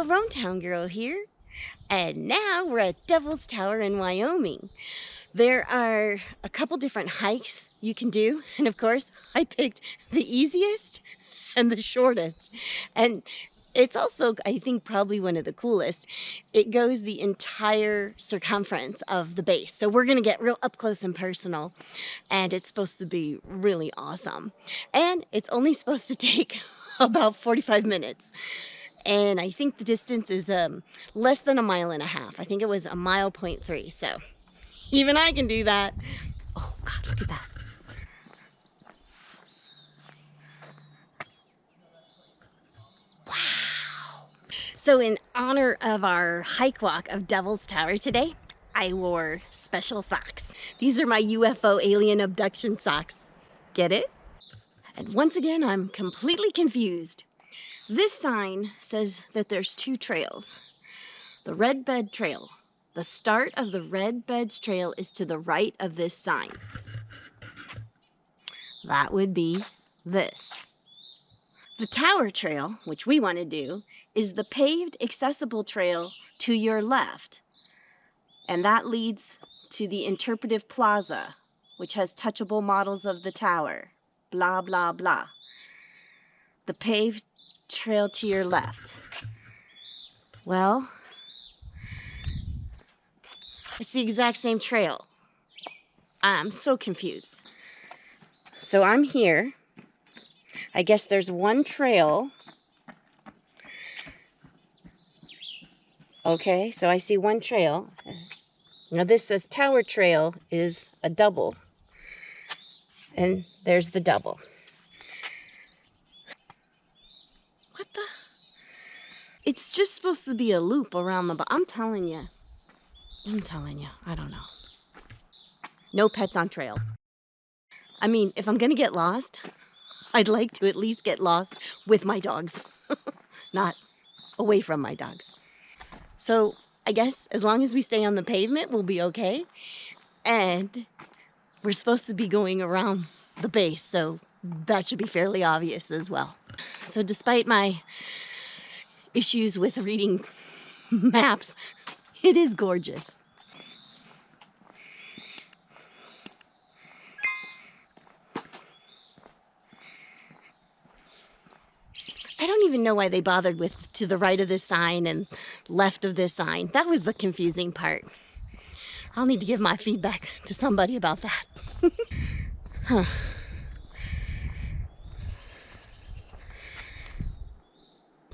Grown Town Girl here, and now we're at Devils Tower in Wyoming. There are a couple different hikes you can do, and of course I picked the easiest and the shortest, and it's also, I think, probably one of the coolest. It goes the entire circumference of the base, so we're gonna get real up close and personal, and it's supposed to be really awesome, and it's only supposed to take about 45 minutes. And I think the distance is less than 1.5 miles. I think it was 1.3 miles. So even I can do that. Oh God, look at that. Wow. So in honor of our hike walk of Devil's Tower today, I wore special socks. These are my UFO alien abduction socks. Get it? And once again, I'm completely confused. This sign says that there's 2 trails. The Red Bed Trail. The start of the Red Beds Trail is to the right of this sign. That would be this. The Tower Trail, which we want to do, is the paved accessible trail to your left. And that leads to the Interpretive Plaza, which has touchable models of the tower. Blah, blah, blah. The paved trail to your left. Well, it's the exact same trail. I'm so confused. So I'm here. I guess there's one trail. Okay, so I see one trail. Now this says Tower Trail is a double. And there's the double. What the? It's just supposed to be a loop around the... I'm telling you, I don't know. No pets on trail. I mean, if I'm gonna get lost, I'd like to at least get lost with my dogs, not away from my dogs. So I guess as long as we stay on the pavement, we'll be okay. And we're supposed to be going around the base, so that should be fairly obvious as well. So despite my issues with reading maps, it is gorgeous. I don't even know why they bothered with to the right of this sign and left of this sign. That was the confusing part. I'll need to give my feedback to somebody about that. Huh.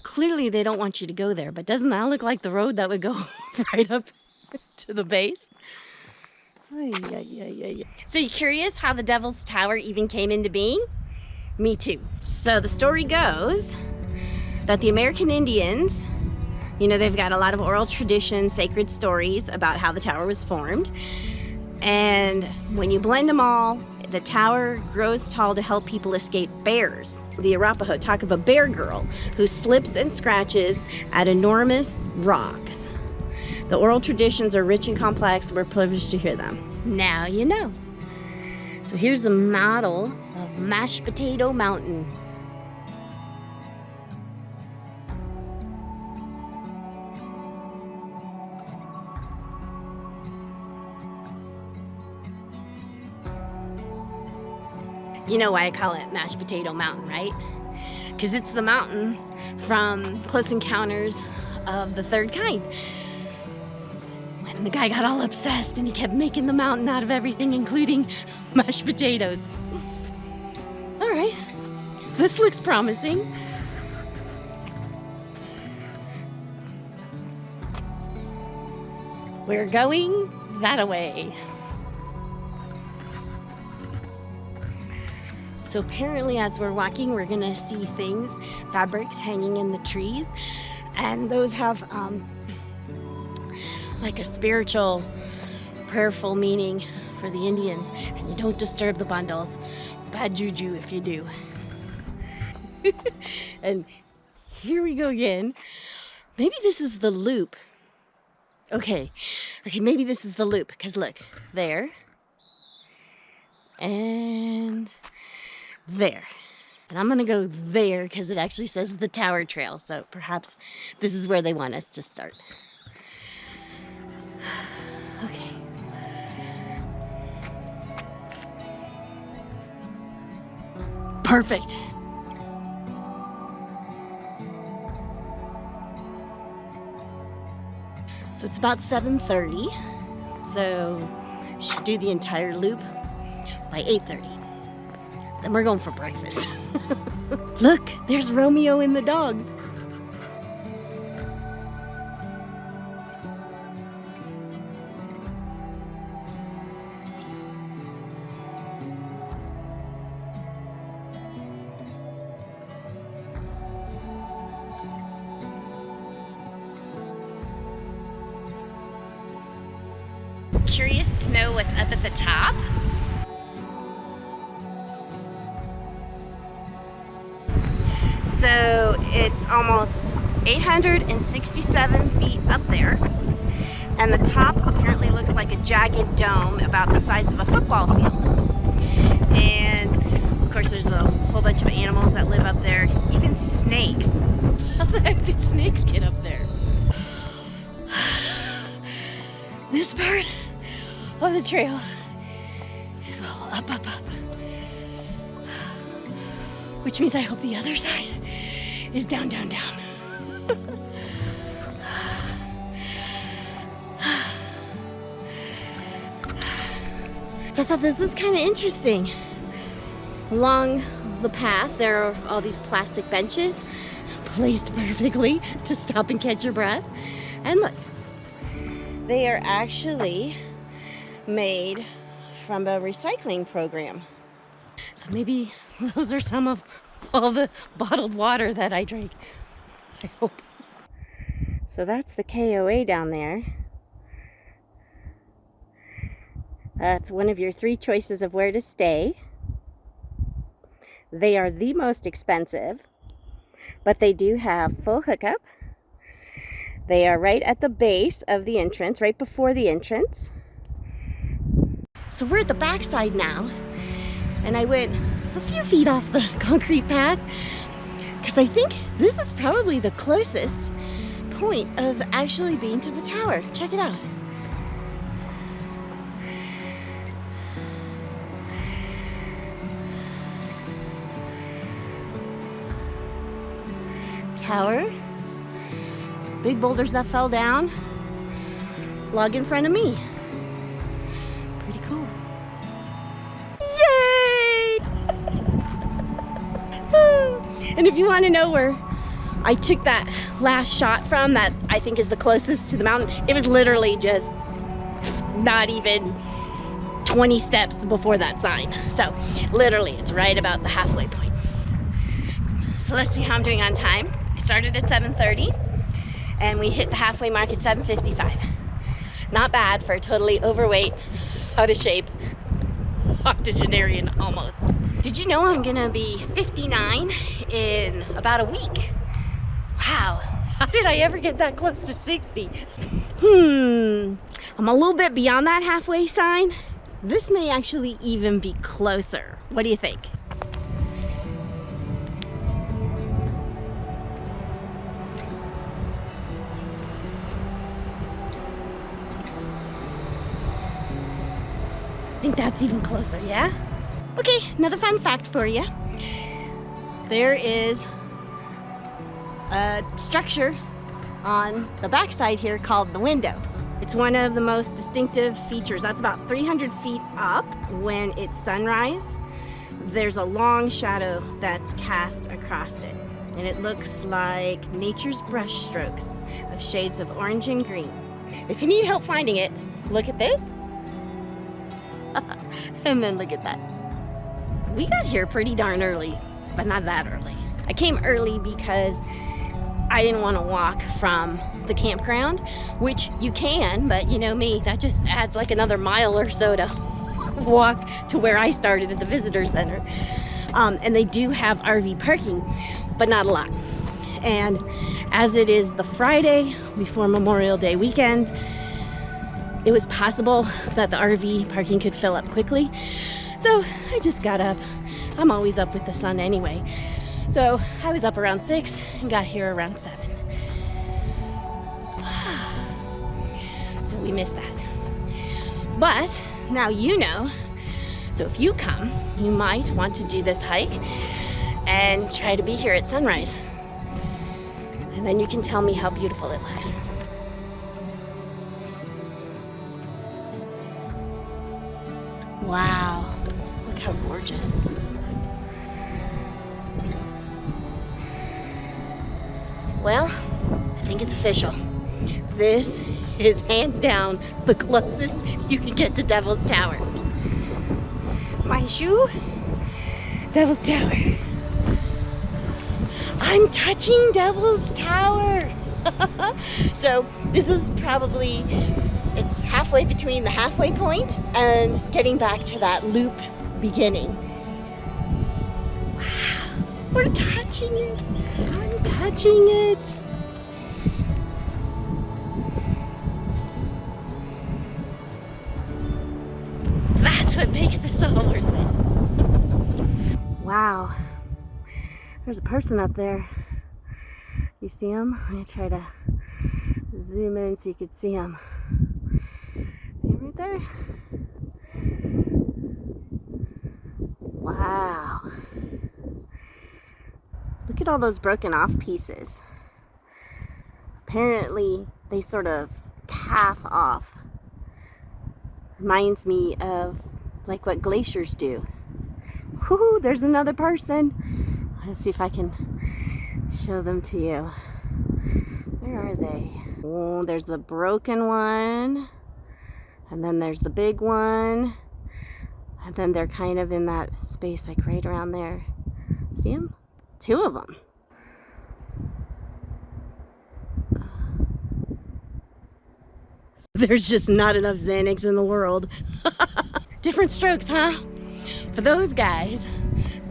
Clearly they don't want you to go there, but doesn't that look like the road that would go right up to the base? So you curious how the Devil's Tower even came into being? Me too. So the story goes that the American Indians, you know, they've got a lot of oral tradition, sacred stories about how the tower was formed. And when you blend them all, the tower grows tall to help people escape bears. The Arapaho talk of a bear girl who slips and scratches at enormous rocks. The oral traditions are rich and complex. We're privileged to hear them. Now you know. So here's a model of Mashed Potato Mountain. You know why I call it Mashed Potato Mountain, right? Because it's the mountain from Close Encounters of the Third Kind. When the guy got all obsessed and he kept making the mountain out of everything, including mashed potatoes. All right, this looks promising. We're going that-a-way. So apparently as we're walking, we're gonna see things, fabrics hanging in the trees, and those have like a spiritual, prayerful meaning for the Indians. And you don't disturb the bundles. Bad juju if you do. And here we go again. Maybe this is the loop. Okay, maybe this is the loop, because look, there, and there. And I'm gonna go there because it actually says the Tower Trail, so perhaps this is where they want us to start. Okay. Perfect. So it's about 7:30, so we should do the entire loop by 8:30. Then we're going for breakfast. Look, there's Romeo and the dogs. Curious to know what's up at the top? So it's almost 867 feet up there, and the top apparently looks like a jagged dome about the size of a football field. And of course there's a whole bunch of animals that live up there, even snakes. How the heck did snakes get up there? This part of the trail is all up, up, up. Which means I hope the other side is down, down, down. So I thought this was kind of interesting. Along the path, there are all these plastic benches placed perfectly to stop and catch your breath. And look, they are actually made from a recycling program. So maybe those are some of all the bottled water that I drank. I hope. So that's the KOA down there. That's one of your 3 choices of where to stay. They are the most expensive, but they do have full hookup. They are right at the base of the entrance, right before the entrance. So we're at the backside now, and I went a few feet off the concrete path because I think this is probably the closest point of actually being to the tower. Check it out. Tower, big boulders that fell down, log in front of me. Pretty cool. Yay! And if you want to know where I took that last shot from, that I think is the closest to the mountain, it was literally just not even 20 steps before that sign. So literally it's right about the halfway point. So let's see how I'm doing on time. I started at 7:30 and we hit the halfway mark at 7:55. Not bad for a totally overweight, out of shape octogenarian almost. Did you know I'm gonna be 59 in about a week? Wow, how did I ever get that close to 60? I'm a little bit beyond that halfway sign. This may actually even be closer. What do you think? I think that's even closer, yeah? Okay, another fun fact for you. There is a structure on the backside here called the window. It's one of the most distinctive features. That's about 300 feet up. When it's sunrise, there's a long shadow that's cast across it. And it looks like nature's brush strokes of shades of orange and green. If you need help finding it, look at this. And then look at that. We got here pretty darn early, but not that early. I came early because I didn't want to walk from the campground, which you can, but you know me, that just adds like another mile or so to walk to where I started at the visitor center. And they do have RV parking, but not a lot. And as it is the Friday before Memorial Day weekend, it was possible that the RV parking could fill up quickly. So I just got up, I'm always up with the sun anyway. So I was up around 6 and got here around 7. So we missed that. But now you know. So if you come, you might want to do this hike and try to be here at sunrise. And then you can tell me how beautiful it looks. Wow, look how gorgeous. Well, I think it's official. This is hands down the closest you can get to Devils Tower. My shoe, Devils Tower. I'm touching Devils Tower. So this is probably, it's halfway between the halfway point and getting back to that loop beginning. Wow, we're touching it. I'm touching it. That's what makes this all worth it. Wow, there's a person up there. You see him? I'm gonna try to zoom in so you could see him. Right there. Wow. Look at all those broken off pieces. Apparently they sort of calf off. Reminds me of like what glaciers do. Whoo, there's another person. Let's see if I can show them to you. Where are they? Oh, there's the broken one. And then there's the big one. And then they're kind of in that space like right around there. See them? 2 of them. There's just not enough Xanax in the world. Different strokes, huh? For those guys,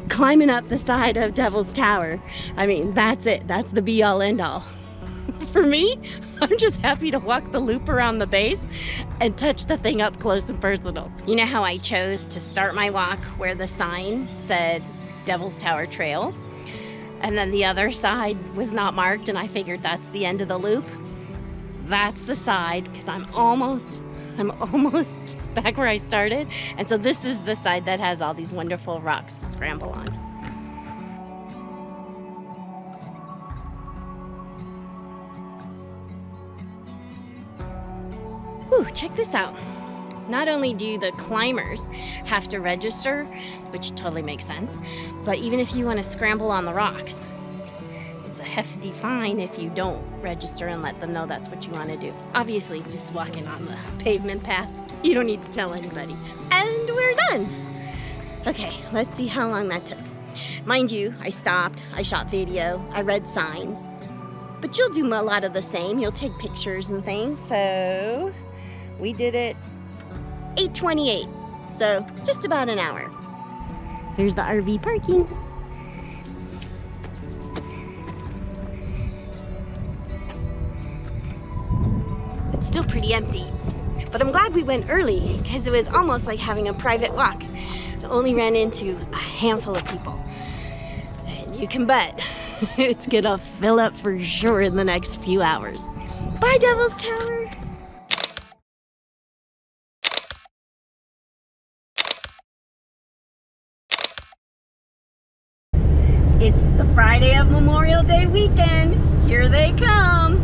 climbing up the side of Devil's Tower, I mean, that's it. That's the be-all, end-all. For me, I'm just happy to walk the loop around the base and touch the thing up close and personal. You know how I chose to start my walk where the sign said Devil's Tower Trail? And then the other side was not marked and I figured that's the end of the loop? That's the side, because I'm almost back where I started. And so this is the side that has all these wonderful rocks to scramble on. Whew, check this out. Not only do the climbers have to register, which totally makes sense, but even if you want to scramble on the rocks, it's a hefty fine if you don't register and let them know that's what you want to do. Obviously, just walking on the pavement path, you don't need to tell anybody. And we're done. Okay, let's see how long that took. Mind you, I stopped, I shot video, I read signs, but you'll do a lot of the same. You'll take pictures and things, so we did it 8:28, so just about an hour. Here's the RV parking. It's still pretty empty, but I'm glad we went early because it was almost like having a private walk. I only ran into a handful of people, and you can bet it's gonna fill up for sure in the next few hours. Bye, Devil's Tower! It's the Friday of Memorial Day weekend. Here they come.